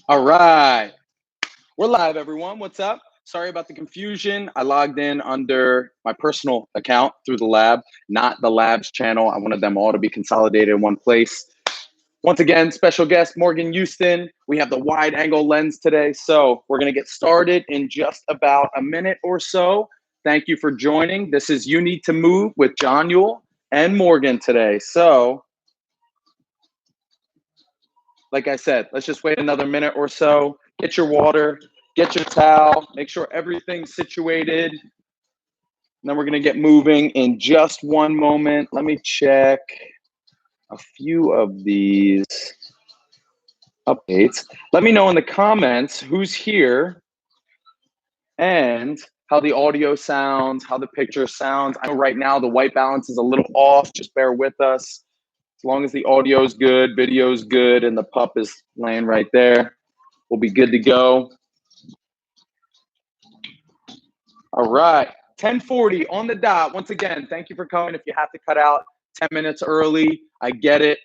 All right. We're live, everyone. What's up? Sorry about the confusion. I logged in under my personal account through the lab, not the lab's channel. I wanted them all to be consolidated in one place. Once again, special guest Morgan Houston. We have the wide angle lens today. So we're going to get started in just about a minute or so. Thank you for joining. This is You Need to Move with John Yule and Morgan today. So, like I said, let's just wait another minute or so. Get your water, get your towel, make sure everything's situated. And then we're going to get moving in just one moment. Let me check a few of these updates. Let me know in the comments who's here and how the audio sounds, how the picture sounds. I know right now the white balance is a little off. Just bear with us. As long as the audio is good, video is good, and the pup is laying right there, we'll be good to go. All right, 10:40 on the dot. Once again, thank you for coming. If you have to cut out 10 minutes early, I get it.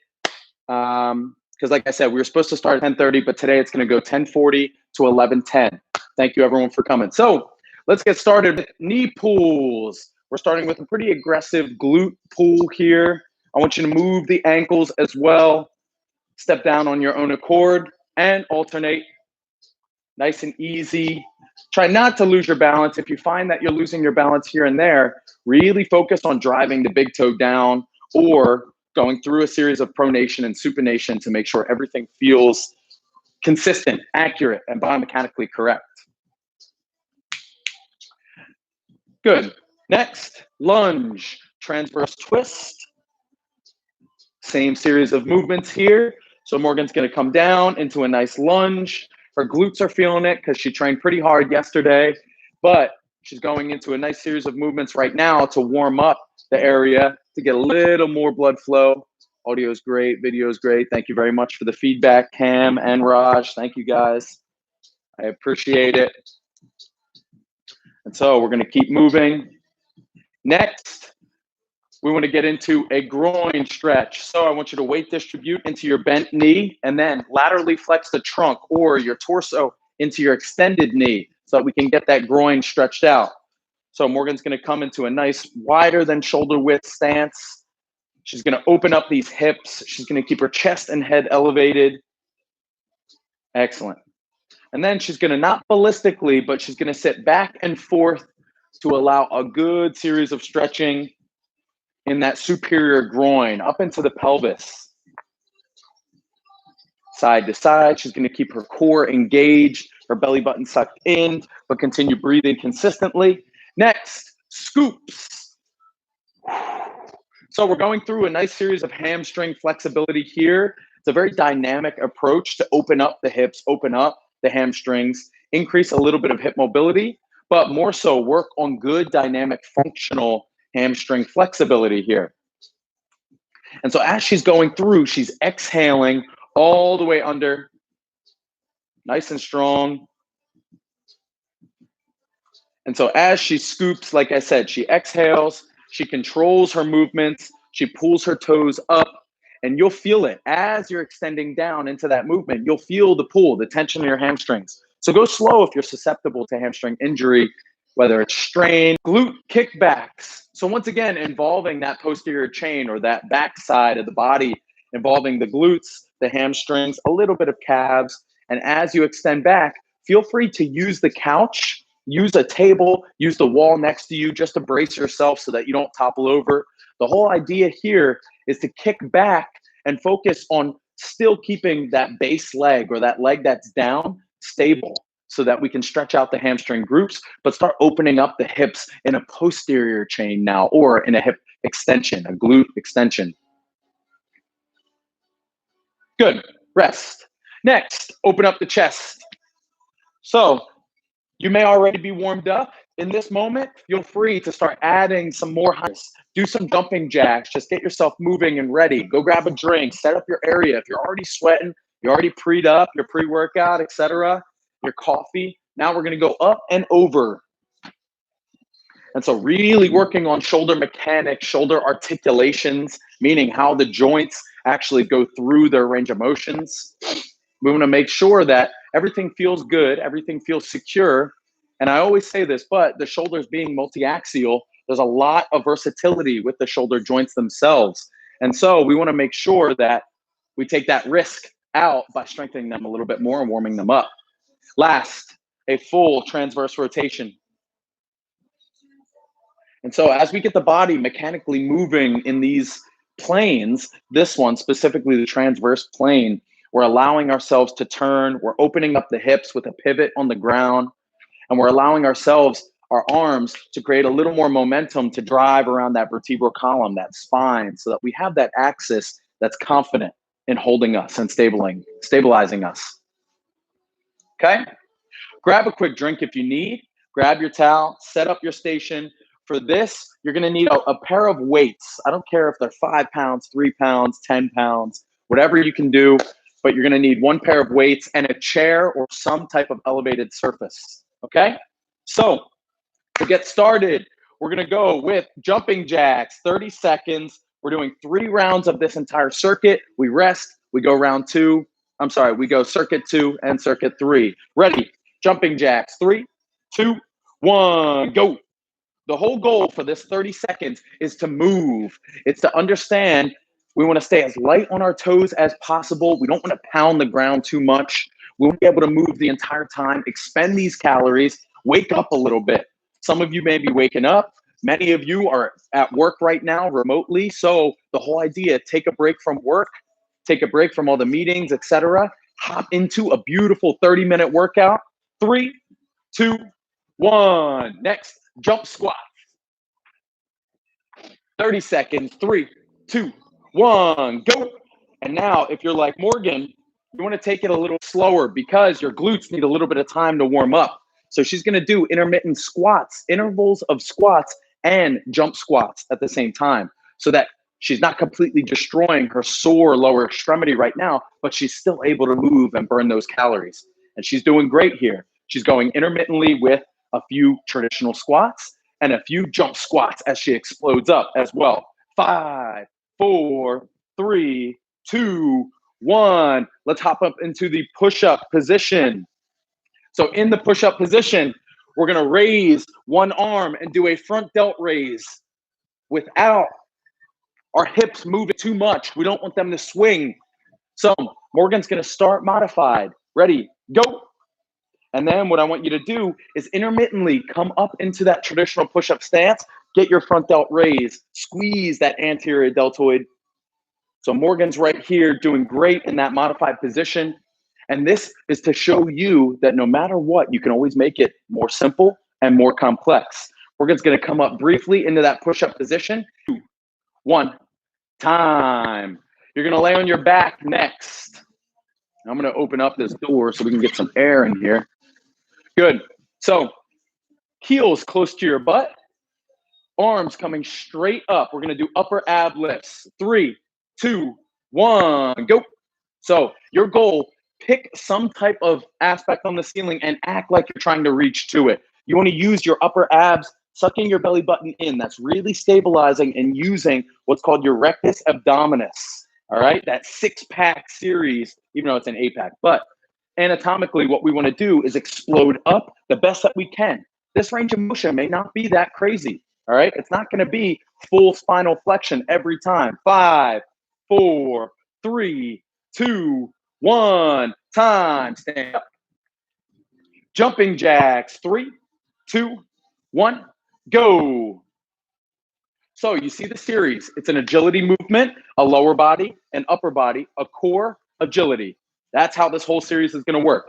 Because like I said, we were supposed to start at 10:30, but today it's going to go 10:40 to 11:10. Thank you, everyone, for coming. So let's get started with knee pulls. We're starting with a pretty aggressive glute pull here. I want you to move the ankles as well. Step down on your own accord and alternate. Nice and easy. Try not to lose your balance. If you find that you're losing your balance here and there, really focus on driving the big toe down or going through a series of pronation and supination to make sure everything feels consistent, accurate, and biomechanically correct. Good. Next, lunge, transverse twist. Same series of movements here. So Morgan's going to come down into a nice lunge. Her glutes are feeling it because she trained pretty hard yesterday, but she's going into a nice series of movements right now to warm up the area to get a little more blood flow. Audio is great, video is great. Thank you very much for the feedback, Cam and Raj. Thank you guys. I appreciate it. And so we're going to keep moving. Next, we want to get into a groin stretch. So I want you to weight distribute into your bent knee and then laterally flex the trunk or your torso into your extended knee so that we can get that groin stretched out. So Morgan's going to come into a nice wider than shoulder width stance. She's going to open up these hips. She's going to keep her chest and head elevated. Excellent. And then she's going to, not ballistically, but she's going to sit back and forth to allow a good series of stretching in that superior groin up into the pelvis. Side to side, she's going to keep her core engaged, her belly button sucked in, but continue breathing consistently. Next, scoops. So we're going through a nice series of hamstring flexibility here. It's a very dynamic approach to open up the hips, open up the hamstrings, increase a little bit of hip mobility, but more so work on good dynamic functional hamstring flexibility here. And so as she's going through, she's exhaling all the way under, nice and strong. And so as she scoops, like I said, she exhales, she controls her movements, she pulls her toes up, and you'll feel it as you're extending down into that movement. You'll feel the pull, the tension in your hamstrings. So go slow if you're susceptible to hamstring injury, whether it's strain, glute kickbacks. So once again, involving that posterior chain or that back side of the body, involving the glutes, the hamstrings, a little bit of calves. And as you extend back, feel free to use the couch, use a table, use the wall next to you just to brace yourself so that you don't topple over. The whole idea here is to kick back and focus on still keeping that base leg or that leg that's down stable so that we can stretch out the hamstring groups, but start opening up the hips in a posterior chain now or in a hip extension, a glute extension. Good. Rest. Next, open up the chest. So you may already be warmed up. In this moment, feel free to start adding some more heights. Do some jumping jacks. Just get yourself moving and ready. Go grab a drink. Set up your area. If you're already sweating, you're already pre'd up, your pre-workout, etc., your coffee. Now we're going to go up and over. And so really working on shoulder mechanics, shoulder articulations, meaning how the joints actually go through their range of motions. We want to make sure that everything feels good, everything feels secure. And I always say this, but the shoulders being multi-axial, there's a lot of versatility with the shoulder joints themselves. And so we want to make sure that we take that risk out by strengthening them a little bit more and warming them up. Last, a full transverse rotation. And so as we get the body mechanically moving in these planes, this one, specifically the transverse plane, we're allowing ourselves to turn, we're opening up the hips with a pivot on the ground, and we're allowing ourselves, our arms, to create a little more momentum to drive around that vertebral column, that spine, so that we have that axis that's confident in holding us and stabilizing us. Okay? Grab a quick drink if you need. Grab your towel, set up your station. For this, you're gonna need a pair of weights. I don't care if they're 5 pounds, 3 pounds, 10 pounds, whatever you can do, but you're gonna need one pair of weights and a chair or some type of elevated surface, okay? So to get started, we're gonna go with jumping jacks, 30 seconds. We're doing 3 rounds of this entire circuit. We rest, we go we go circuit 2 and circuit 3. Ready, jumping jacks, 3, 2, 1, go. The whole goal for this 30 seconds is to move. It's to understand we want to stay as light on our toes as possible. We don't want to pound the ground too much. We want to be able to move the entire time, expend these calories, wake up a little bit. Some of you may be waking up. Many of you are at work right now remotely. So the whole idea, take a break from work, take a break from all the meetings, etc. Hop into a beautiful 30-minute workout. 3, 2, 1. Next, jump squat. 30 seconds, 3, 2, 1, go. And now if you're like Morgan, you want to take it a little slower because your glutes need a little bit of time to warm up. So she's going to do intermittent squats, intervals of squats and jump squats at the same time, so that she's not completely destroying her sore lower extremity right now, but she's still able to move and burn those calories. And she's doing great here. She's going intermittently with a few traditional squats and a few jump squats as she explodes up as well. 5, 4, 3, 2, 1. Let's hop up into the push-up position. So in the push-up position, we're gonna raise one arm and do a front delt raise without our hips moving too much. We don't want them to swing. So Morgan's gonna start modified. Ready, go. And then what I want you to do is intermittently come up into that traditional push-up stance, get your front delt raise, squeeze that anterior deltoid. So Morgan's right here doing great in that modified position. And this is to show you that no matter what, you can always make it more simple and more complex. Morgan's gonna come up briefly into that push-up position. 2, 1, time. You're gonna lay on your back next. I'm gonna open up this door so we can get some air in here. Good. So heels close to your butt, arms coming straight up. We're going to do upper ab lifts. 3, 2, 1, go. So your goal, pick some type of aspect on the ceiling and act like you're trying to reach to it. You want to use your upper abs, sucking your belly button in. That's really stabilizing and using what's called your rectus abdominis. All right, that 6-pack series, even though it's an 8-pack, but anatomically, what we want to do is explode up the best that we can. This range of motion may not be that crazy, all right? It's not going to be full spinal flexion every time. 5, 4, 3, 2, 1, time. Stand up. Jumping jacks. 3, 2, 1, go. So you see the series. It's an agility movement, a lower body, an upper body, a core, agility. That's how this whole series is going to work.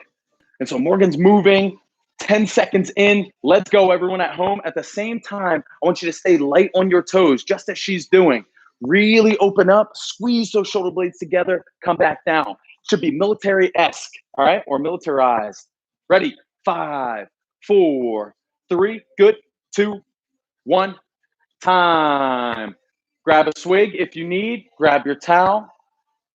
And so Morgan's moving, 10 seconds in. Let's go, everyone at home. At the same time, I want you to stay light on your toes, just as she's doing. Really open up, squeeze those shoulder blades together, come back down. Should be military-esque, all right, or militarized. Ready? 5, 4, 3, good, 2, 1, time. Grab a swig if you need, grab your towel.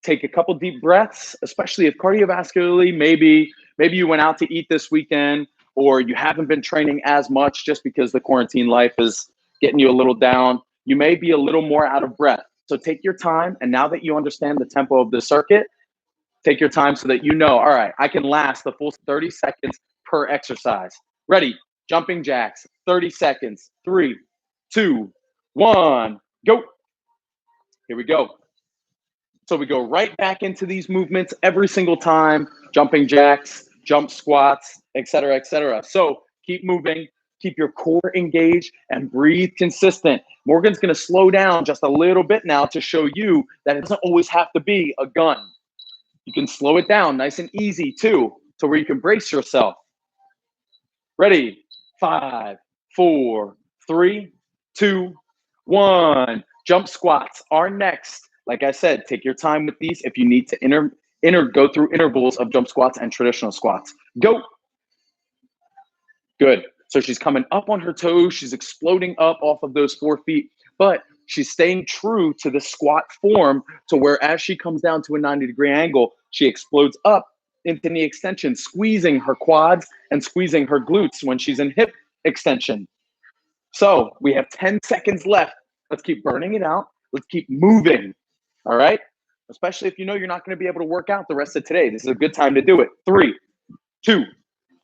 Take a couple deep breaths, especially if cardiovascularly, maybe you went out to eat this weekend or you haven't been training as much just because the quarantine life is getting you a little down. You may be a little more out of breath. So take your time. And now that you understand the tempo of the circuit, Take your time so that you know, all right, I can last the full 30 seconds per exercise. Ready, jumping jacks, 30 seconds, 3, 2, 1, go. Here we go. So we go right back into these movements every single time, jumping jacks, jump squats, et cetera, et cetera. So keep moving, keep your core engaged, and breathe consistent. Morgan's gonna slow down just a little bit now to show you that it doesn't always have to be a gun. You can slow it down nice and easy too, to where you can brace yourself. Ready, 5, 4, 3, 2, 1. Jump squats are next. Like I said, take your time with these if you need to go through intervals of jump squats and traditional squats. Go. Good. So she's coming up on her toes. She's exploding up off of those 4 feet, but she's staying true to the squat form to where as she comes down to a 90-degree angle, she explodes up into knee extension, squeezing her quads and squeezing her glutes when she's in hip extension. So we have 10 seconds left. Let's keep burning it out. Let's keep moving. All right. Especially if you know you're not going to be able to work out the rest of today. This is a good time to do it. 3, 2,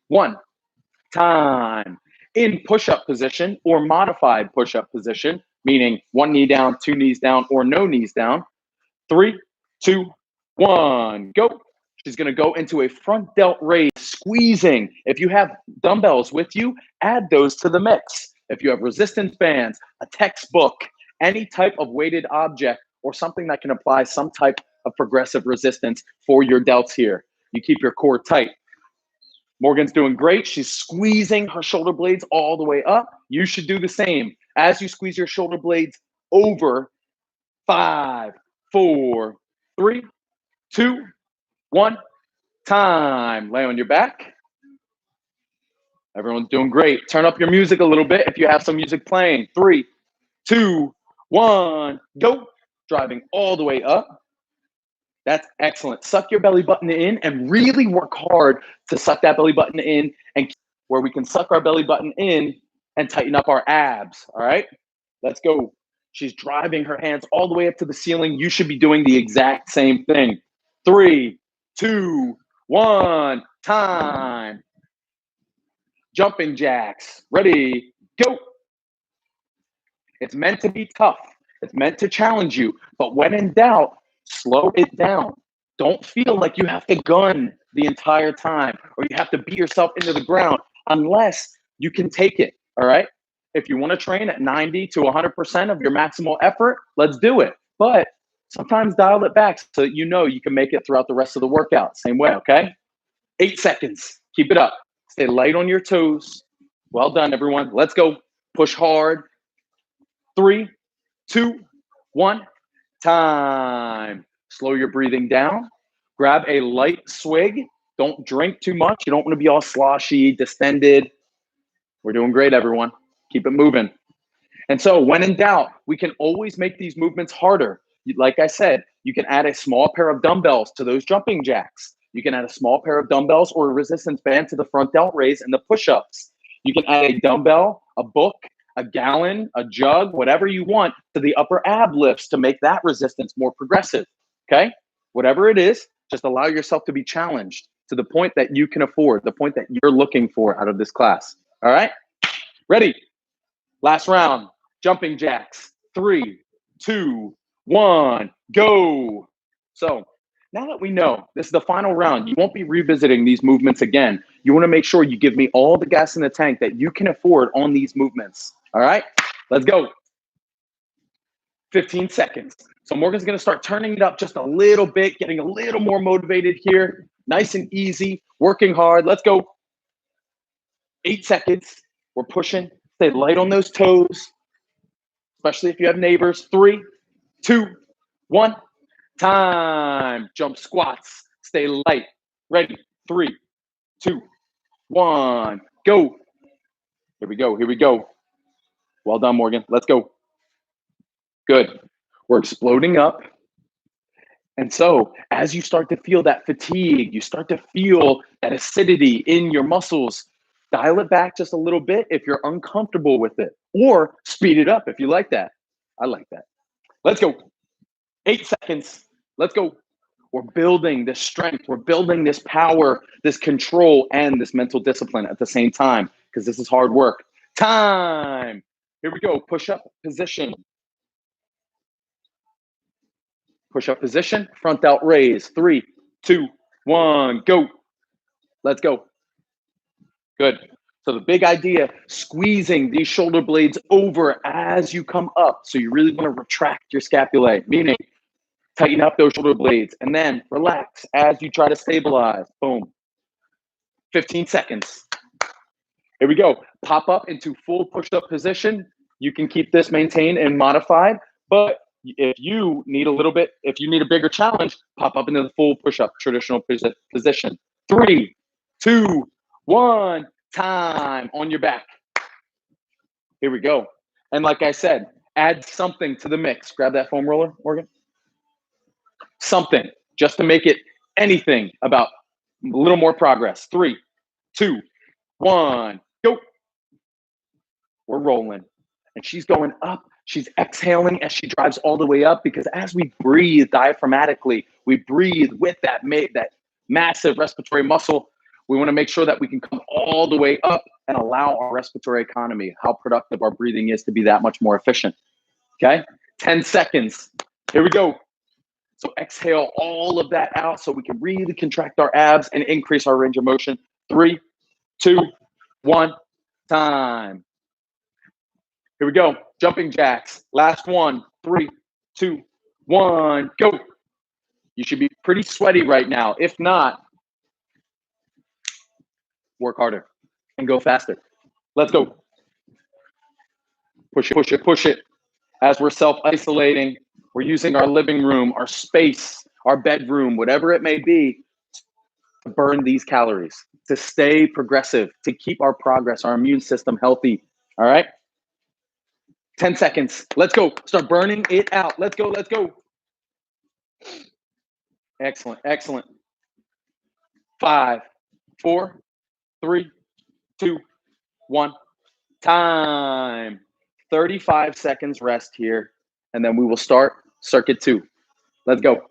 1. Time. In push-up position or modified push-up position, meaning 1 knee down, 2 knees down, or no knees down. 3, 2, 1. Go. She's going to go into a front delt raise, squeezing. If you have dumbbells with you, add those to the mix. If you have resistance bands, a textbook, any type of weighted object, or something that can apply some type of progressive resistance for your delts here. You keep your core tight. Morgan's doing great. She's squeezing her shoulder blades all the way up. You should do the same. As you squeeze your shoulder blades over, 5, 4, 3, 2, 1. Time. Lay on your back. Everyone's doing great. Turn up your music a little bit if you have some music playing. 3, 2, 1. Go. Driving all the way up. That's excellent. Suck your belly button in and really work hard to suck that belly button in, and where we can suck our belly button in and tighten up our abs. All right, let's go. She's driving her hands all the way up to the ceiling. You should be doing the exact same thing. 3, 2, 1. Time. Jumping jacks. Ready, go. It's meant to be tough. It's meant to challenge you. But when in doubt, slow it down. Don't feel like you have to gun the entire time or you have to beat yourself into the ground unless you can take it, all right? If you want to train at 90 to 100% of your maximal effort, let's do it. But sometimes dial it back so that you know you can make it throughout the rest of the workout. Same way, okay? 8 seconds. Keep it up. Stay light on your toes. Well done, everyone. Let's go. Push hard. 3, 2, 1. Time. Slow your breathing down. Grab a light swig. Don't drink too much. You don't want to be all sloshy, distended. We're doing great, everyone. Keep it moving. And so when in doubt, we can always make these movements harder. Like I said, you can add a small pair of dumbbells to those jumping jacks. You can add a small pair of dumbbells or a resistance band to the front delt raise and the push-ups. You can add a dumbbell, a book, a gallon, a jug, whatever you want to the upper ab lifts to make that resistance more progressive, okay? Whatever it is, just allow yourself to be challenged to the point that you can afford, the point that you're looking for out of this class, all right? Ready? Last round, jumping jacks. 3, 2, 1, go. So now that we know this is the final round, you won't be revisiting these movements again. You want to make sure you give me all the gas in the tank that you can afford on these movements. All right, let's go. 15 seconds. So Morgan's going to start turning it up just a little bit, getting a little more motivated here. Nice and easy, working hard. Let's go. 8 seconds. We're pushing. Stay light on those toes, especially if you have neighbors. 3, 2, 1. Time. Jump squats. Stay light. Ready. 3, 2, 1. Go. Here we go. Here we go. Well done, Morgan. Let's go. Good. We're exploding up. And so as you start to feel that fatigue, you start to feel that acidity in your muscles, dial it back just a little bit if you're uncomfortable with it, or speed it up if you like that. I like that. Let's go. 8 seconds. Let's go. We're building this strength. We're building this power, this control, and this mental discipline at the same time, because this is hard work. Time. Here we go. Push-up position. Push-up position. Front delt raise. 3, 2, 1, go. Let's go. Good. So the big idea, squeezing these shoulder blades over as you come up. So you really want to retract your scapulae, meaning tighten up those shoulder blades and then relax as you try to stabilize. Boom. 15 seconds. Here we go. Pop up into full push-up position. You can keep this maintained and modified, but if you need a bigger challenge, pop up into the full push-up traditional position. 3, 2, 1, time on your back. Here we go. And like I said, add something to the mix. Grab that foam roller, Morgan. Something just to make it anything about a little more progress. 3, 2, 1, go. We're rolling. And she's going up. She's exhaling as she drives all the way up, because as we breathe diaphragmatically, we breathe with that massive respiratory muscle. We want to make sure that we can come all the way up and allow our respiratory economy, how productive our breathing is, to be that much more efficient. Okay? 10 seconds. Here we go. So exhale all of that out so we can really contract our abs and increase our range of motion. 3, 2, 1, time. Here we go. Jumping jacks. Last one. 3, 2, 1, go. You should be pretty sweaty right now. If not, work harder and go faster. Let's go. Push it, push it, push it. As we're self-isolating, we're using our living room, our space, our bedroom, whatever it may be, to burn these calories, to stay progressive, to keep our progress, our immune system healthy. All right? 10 seconds. Let's go. Start burning it out. Let's go. Let's go. Excellent. Excellent. 5, 4, 3, 2, 1. Time. 35 seconds rest here, and then we will start circuit 2. Let's go.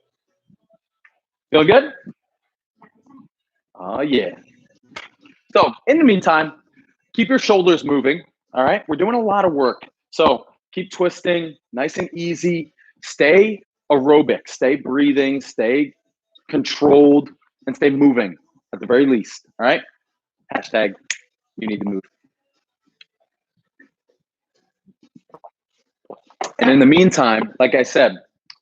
Feel good? Oh, yeah. So in the meantime, keep your shoulders moving. All right. We're doing a lot of work. So keep twisting, nice and easy. Stay aerobic, stay breathing, stay controlled, and stay moving at the very least. All right. Hashtag you need to move. And in the meantime, like I said,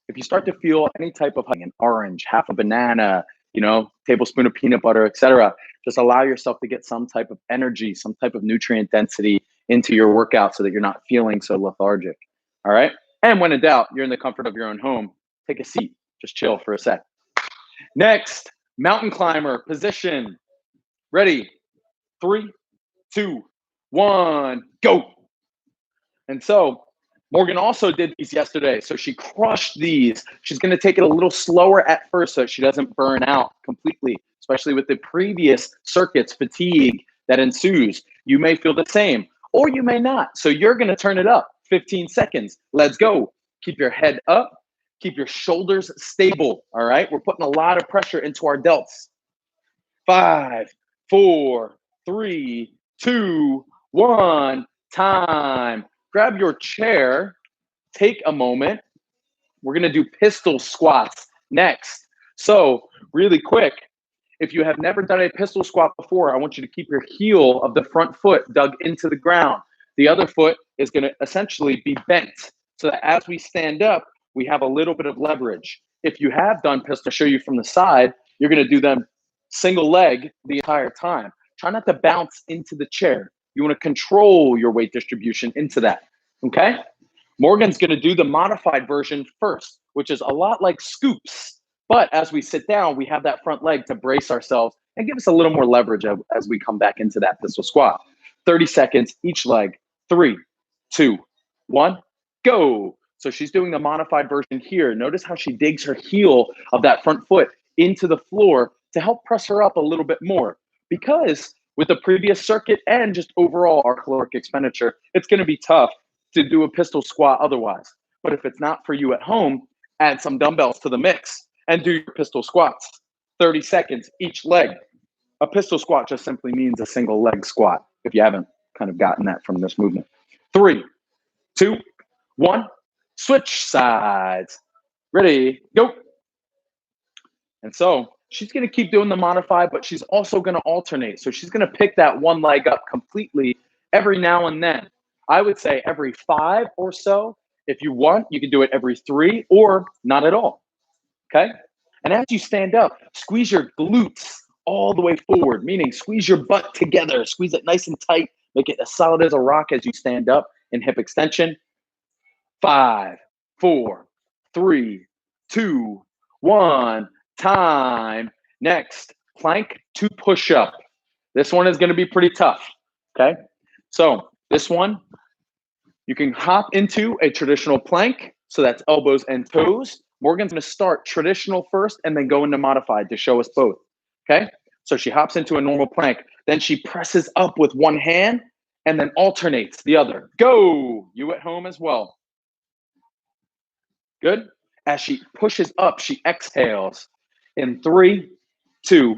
if you start to feel any type of an orange, half a banana, tablespoon of peanut butter, etc., just allow yourself to get some type of energy, some type of nutrient density into your workout so that you're not feeling so lethargic. All right. And when in doubt, you're in the comfort of your own home. Take a seat, just chill for a sec. Next, mountain climber position. Ready? 3, 2, 1, go. And so Morgan also did these yesterday. So she crushed these. She's going to take it a little slower at first so she doesn't burn out completely, especially with the previous circuits fatigue that ensues. You may feel the same or you may not. So you're going to turn it up. 15 seconds. Let's go. Keep your head up. Keep your shoulders stable. All right. We're putting a lot of pressure into our delts. 5, 4, 3, 2, 1. Time. Grab your chair, take a moment. We're going to do pistol squats next. So really quick, if you have never done a pistol squat before, I want you to keep your heel of the front foot dug into the ground. The other foot is going to essentially be bent so that as we stand up, we have a little bit of leverage. If you have done pistol, I'll show you from the side, you're going to do them single leg the entire time. Try not to bounce into the chair. You want to control your weight distribution into that, okay? Morgan's going to do the modified version first, which is a lot like scoops. But as we sit down, we have that front leg to brace ourselves and give us a little more leverage as we come back into that pistol squat. 30 seconds, each leg. 3, 2, 1, go. So she's doing the modified version here. Notice how she digs her heel of that front foot into the floor to help press her up a little bit more. Because with the previous circuit and just overall our caloric expenditure, it's going to be tough to do a pistol squat otherwise. But if it's not for you at home, add some dumbbells to the mix and do your pistol squats. 30 seconds each leg. A pistol squat just simply means a single leg squat, if you haven't kind of gotten that from this movement. 3, 2, 1, switch sides. Ready, go. And so she's going to keep doing the modified, but she's also going to alternate. So she's going to pick that one leg up completely every now and then. I would say every 5 or so. If you want, you can do it every 3 or not at all. Okay? And as you stand up, squeeze your glutes all the way forward, meaning squeeze your butt together, squeeze it nice and tight, make it as solid as a rock as you stand up in hip extension. 5, 4, 3, 2, 1, time. Next, plank to push up. This one is going to be pretty tough, okay? So this one, you can hop into a traditional plank, so that's elbows and toes. Morgan's going to start traditional first and then go into modified to show us both, okay? So she hops into a normal plank. Then she presses up with one hand and then alternates the other. Go! You at home as well. Good. As she pushes up, she exhales. In 3, 2,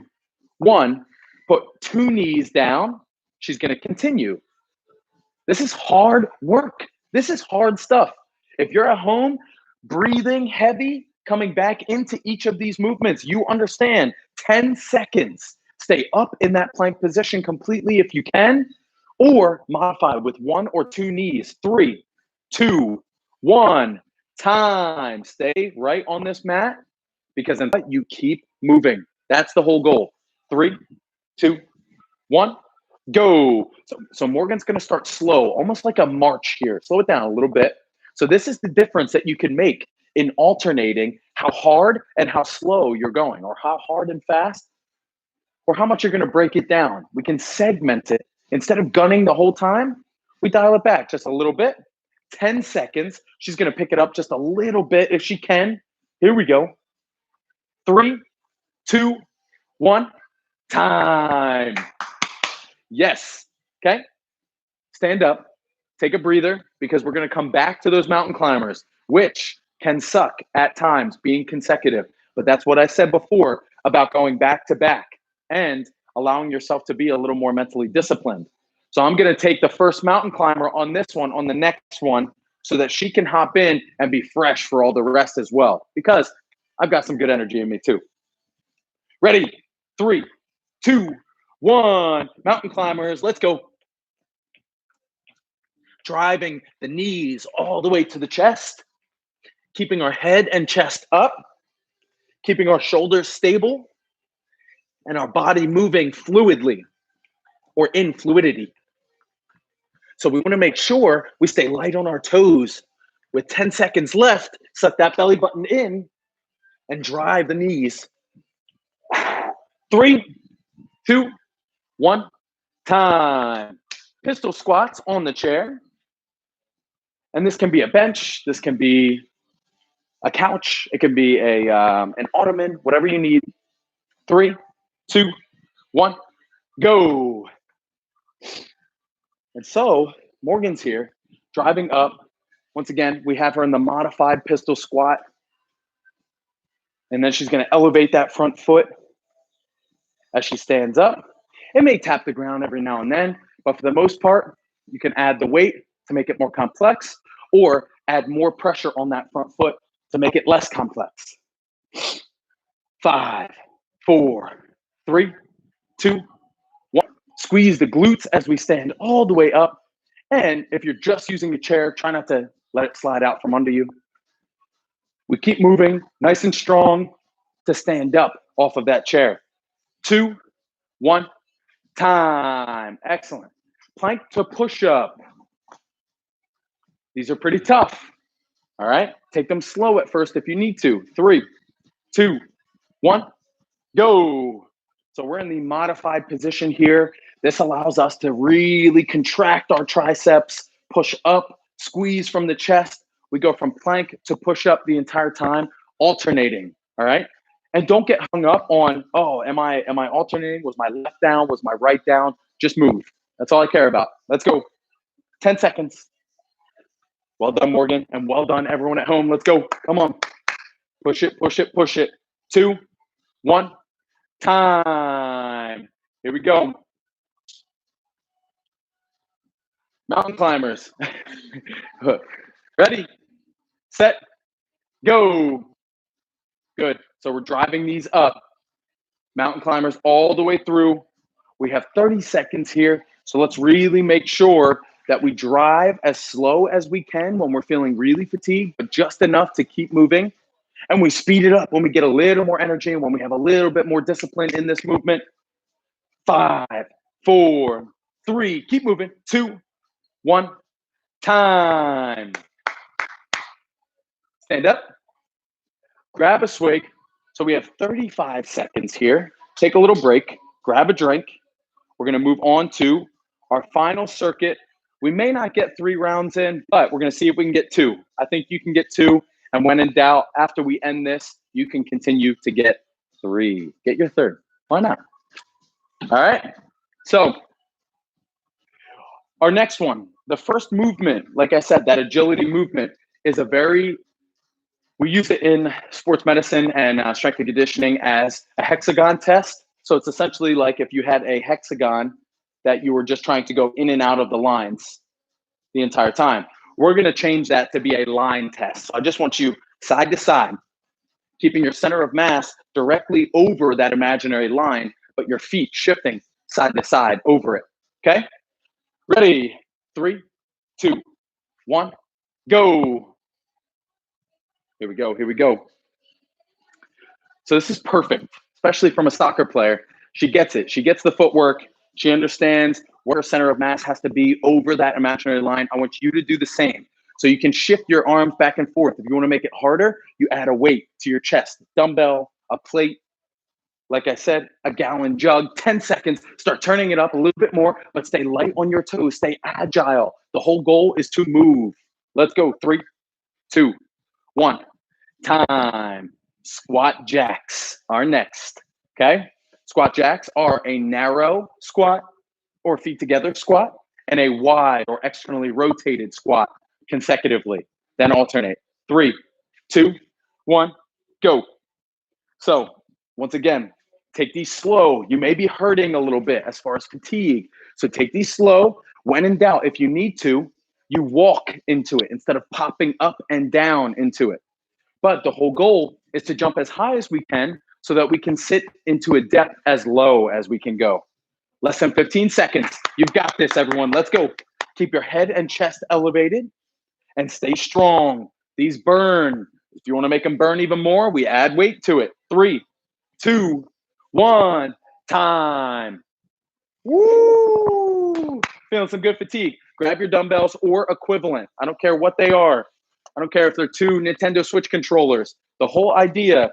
1, put 2 knees down. She's going to continue. This is hard work. This is hard stuff. If you're at home, breathing heavy, coming back into each of these movements, you understand 10 seconds. Stay up in that plank position completely if you can, or modify with 1 or 2 knees. 3, 2, 1, time. Stay right on this mat because until you keep moving. That's the whole goal. 3, 2, 1, go. So Morgan's going to start slow, almost like a march here. Slow it down a little bit. So this is the difference that you can make in alternating how hard and how slow you're going, or how hard and fast, or how much you're going to break it down. We can segment it. Instead of gunning the whole time, we dial it back just a little bit. 10 seconds. She's going to pick it up just a little bit if she can. Here we go. 3, 2, 1, time. Yes. Okay. Stand up. Take a breather because we're going to come back to those mountain climbers, which can suck at times being consecutive. But that's what I said before about going back to back and allowing yourself to be a little more mentally disciplined. So I'm going to take the first mountain climber on this one, on the next one, so that she can hop in and be fresh for all the rest as well, because I've got some good energy in me too. Ready? 3, 2, 1. Mountain climbers, let's go. Driving the knees all the way to the chest, keeping our head and chest up, keeping our shoulders stable, and our body moving fluidly or in fluidity. So we want to make sure we stay light on our toes. With 10 seconds left, suck that belly button in and drive the knees. 3, 2, 1, time. Pistol squats on the chair. And this can be a bench. This can be a couch. It can be an ottoman, whatever you need. 3, 2, 1, go. And so Morgan's here, driving up. Once again, we have her in the modified pistol squat. And then she's going to elevate that front foot as she stands up. It may tap the ground every now and then, but for the most part, you can add the weight to make it more complex, or add more pressure on that front foot to make it less complex. 5, 4, 3, 2, 1. Squeeze the glutes as we stand all the way up. And if you're just using a chair, try not to let it slide out from under you. We keep moving nice and strong to stand up off of that chair. 2, 1, time. Excellent. Plank to push up. These are pretty tough. All right. Take them slow at first if you need to. 3, 2, 1, go. So we're in the modified position here. This allows us to really contract our triceps, push up, squeeze from the chest. We go from plank to push up the entire time, alternating. All right. And don't get hung up on, oh, am I alternating? Was my left down? Was my right down? Just move. That's all I care about. Let's go. 10 seconds. Well done, Morgan. And well done, everyone at home. Let's go. Come on. Push it, push it, push it. 2, 1, time. Here we go. Mountain climbers. Ready, set, go. Good. So we're driving these up. Mountain climbers all the way through. We have 30 seconds here. So let's really make sure that we drive as slow as we can when we're feeling really fatigued, but just enough to keep moving. And we speed it up when we get a little more energy and when we have a little bit more discipline in this movement. 5, 4, 3, keep moving. 2, 1, time. Stand up, grab a swig. So we have 35 seconds here. Take a little break, grab a drink. We're gonna move on to our final circuit. We may not get 3 rounds in, but we're gonna see if we can get 2. I think you can get 2. And when in doubt, after we end this, you can continue to get 3. Get your 3rd. Why not? All right. So our next one, the first movement, like I said, that agility movement is we use it in sports medicine and strength and conditioning as a hexagon test. So it's essentially like if you had a hexagon that you were just trying to go in and out of the lines the entire time. We're going to change that to be a line test. So I just want you side to side, keeping your center of mass directly over that imaginary line, but your feet shifting side to side over it. Okay? Ready? 3, 2, 1, go. Here we go. Here we go. So this is perfect, especially from a soccer player. She gets it. She gets the footwork. She understands where her center of mass has to be over that imaginary line. I want you to do the same. So you can shift your arms back and forth. If you want to make it harder, you add a weight to your chest, dumbbell, a plate. Like I said, a gallon jug, 10 seconds. Start turning it up a little bit more, but stay light on your toes. Stay agile. The whole goal is to move. Let's go. 3, 2, 1. Time. Squat jacks are next. Okay. Squat jacks are a narrow squat or feet together squat and a wide or externally rotated squat consecutively. Then alternate. 3, 2, 1, go. So once again, take these slow. You may be hurting a little bit as far as fatigue. So take these slow. When in doubt, if you need to, you walk into it instead of popping up and down into it. But the whole goal is to jump as high as we can so that we can sit into a depth as low as we can go. Less than 15 seconds. You've got this, everyone. Let's go. Keep your head and chest elevated and stay strong. These burn. If you want to make them burn even more, we add weight to it. 3, 2, 1, time. Woo! Feeling some good fatigue. Grab your dumbbells or equivalent. I don't care what they are. I don't care if they're 2 Nintendo Switch controllers. The whole idea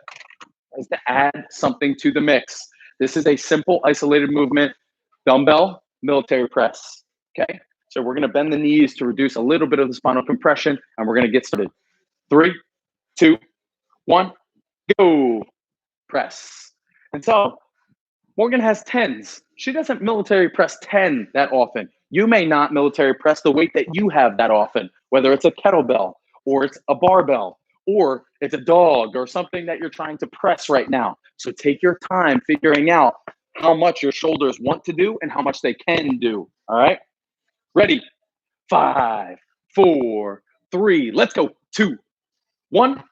is to add something to the mix. This is a simple, isolated movement. Dumbbell, military press. Okay? So we're going to bend the knees to reduce a little bit of the spinal compression, and we're going to get started. 3, 2, 1, go. Press. And so Morgan has 10s. She doesn't military press 10 that often. You may not military press the weight that you have that often, whether it's a kettlebell or it's a barbell or it's a dog or something that you're trying to press right now. So take your time figuring out how much your shoulders want to do and how much they can do. All right? Ready? 5, 4, 3, let's go. 2, 1,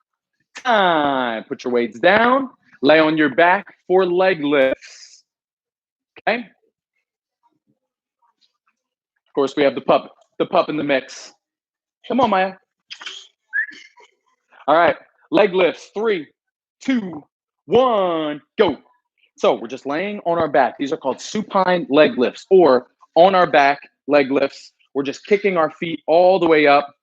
time. Put your weights down. Lay on your back for leg lifts. Okay? Of course, we have the pup in the mix. Come on, Maya. All right, leg lifts. 3, 2, 1, go. So we're just laying on our back. These are called supine leg lifts or on our back leg lifts. We're just kicking our feet all the way up,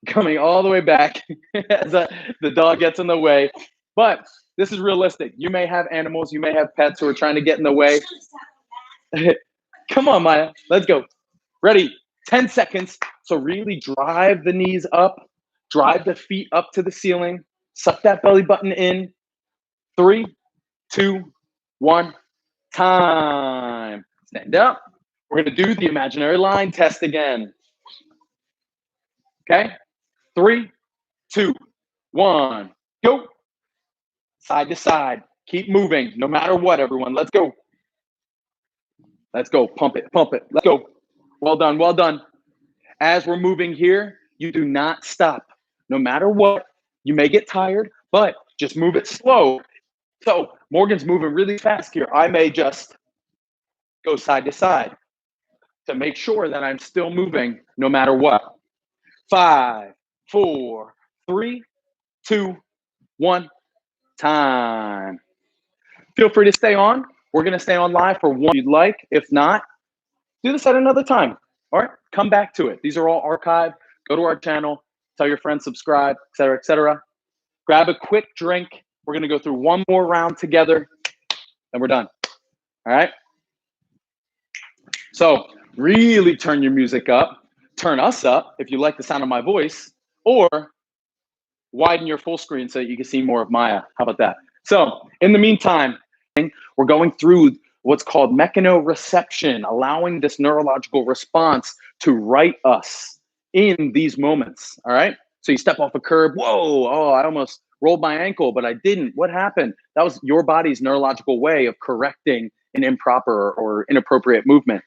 coming all the way back as the dog gets in the way. But this is realistic. You may have animals, you may have pets who are trying to get in the way. Come on, Maya, let's go. Ready, 10 seconds. So really drive the knees up, drive the feet up to the ceiling, suck that belly button in. 3, 2, 1, time. Stand up. We're gonna do the imaginary line test again. Okay, 3, 2, 1, go. Side to side. Keep moving, no matter what, everyone. Let's go. Let's go. Pump it, pump it. Let's go. Well done, well done. As we're moving here, you do not stop. No matter what, you may get tired, but just move it slow. So Morgan's moving really fast here. I may just go side to side to make sure that I'm still moving no matter what. 5, 4, 3, 2, 1, time. Feel free to stay on. We're going to stay on live for one you'd like. If not, do this at another time. All right, come back to it. These are all archived. Go to our channel, tell your friends, subscribe, et cetera, et cetera. Grab a quick drink. We're going to go through one more round together, and we're done. All right? So really turn your music up. Turn us up if you like the sound of my voice, or widen your full screen so that you can see more of Maya. How about that? So in the meantime, we're going through what's called mechanoreception, allowing this neurological response to right us in these moments, all right? So you step off a curb, whoa, oh, I almost rolled my ankle, but I didn't. What happened? That was your body's neurological way of correcting an improper or inappropriate movement.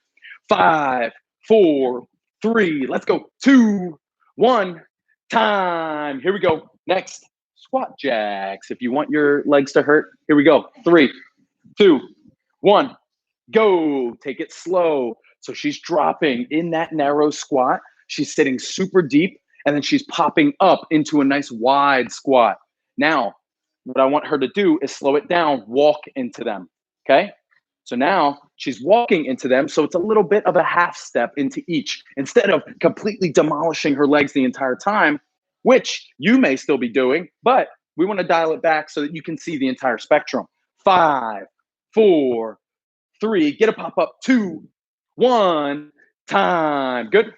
5, 4, 3, let's go. 2, 1, time. Here we go. Next, squat jacks. If you want your legs to hurt, here we go. 3, 2, 1, go. Take it slow. So she's dropping in that narrow squat. She's sitting super deep, and then she's popping up into a nice wide squat. Now, what I want her to do is slow it down, walk into them, okay? So now she's walking into them, so it's a little bit of a half step into each instead of completely demolishing her legs the entire time, which you may still be doing, but we want to dial it back so that you can see the entire spectrum. 5, 4, 3, get a pop up, 2, 1, time. Good.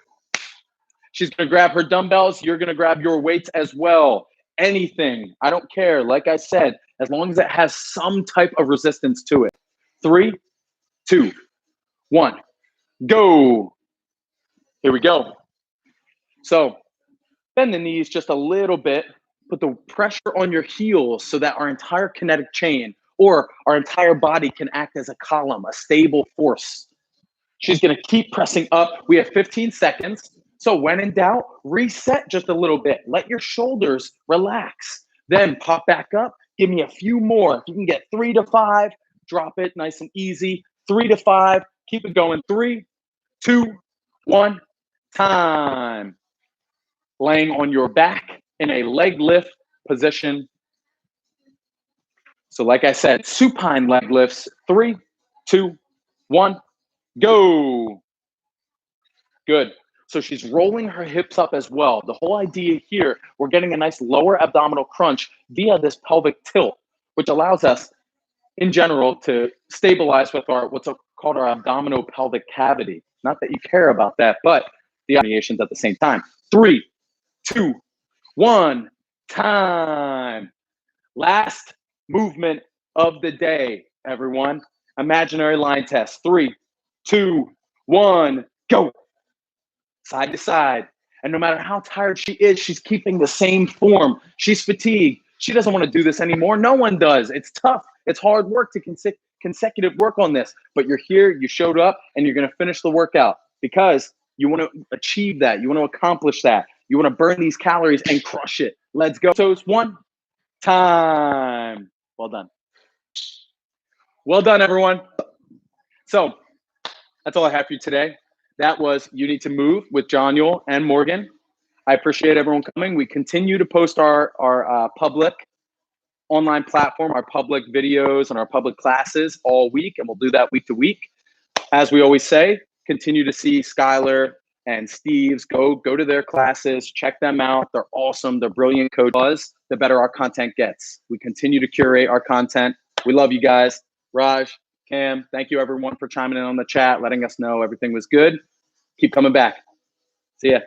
She's going to grab her dumbbells. You're going to grab your weights as well. Anything. I don't care. Like I said, as long as it has some type of resistance to it. 3, 2, 1, go. Here we go. So bend the knees just a little bit. Put the pressure on your heels so that our entire kinetic chain or our entire body can act as a column, a stable force. She's going to keep pressing up. We have 15 seconds. So when in doubt, reset just a little bit. Let your shoulders relax. Then pop back up. Give me a few more. If you can get 3 to 5, drop it nice and easy. 3 to 5. Keep it going. 3, 2, 1, time. Laying on your back in a leg lift position. So like I said, supine leg lifts. 3, 2, 1, go. Good. So she's rolling her hips up as well. The whole idea here, we're getting a nice lower abdominal crunch via this pelvic tilt, which allows us in general to stabilize with our what's called our abdominopelvic cavity. Not that you care about that, but the variations at the same time. 3, 2, 1, time. Last movement of the day, everyone. Imaginary line test. 3, 2, 1, go. Side to side. And no matter how tired she is, she's keeping the same form. She's fatigued. She doesn't want to do this anymore. No one does. It's tough. It's hard work to consecutive work on this. But you're here, you showed up, and you're going to finish the workout because you want to achieve that. You want to accomplish that. You want to burn these calories and crush it. Let's go. So it's 1, time. Well done. Well done, everyone. So that's all I have for you today. That was You Need to Move with John Yule and Morgan. I appreciate everyone coming. We continue to post our public online platform, our public videos and our public classes all week, and we'll do that week to week. As we always say, continue to see Skylar and Steve's. Go to their classes, check them out. They're awesome. They're brilliant coaches. The better our content gets. We continue to curate our content. We love you guys. Raj, Cam, thank you everyone for chiming in on the chat, letting us know everything was good. Keep coming back. See ya.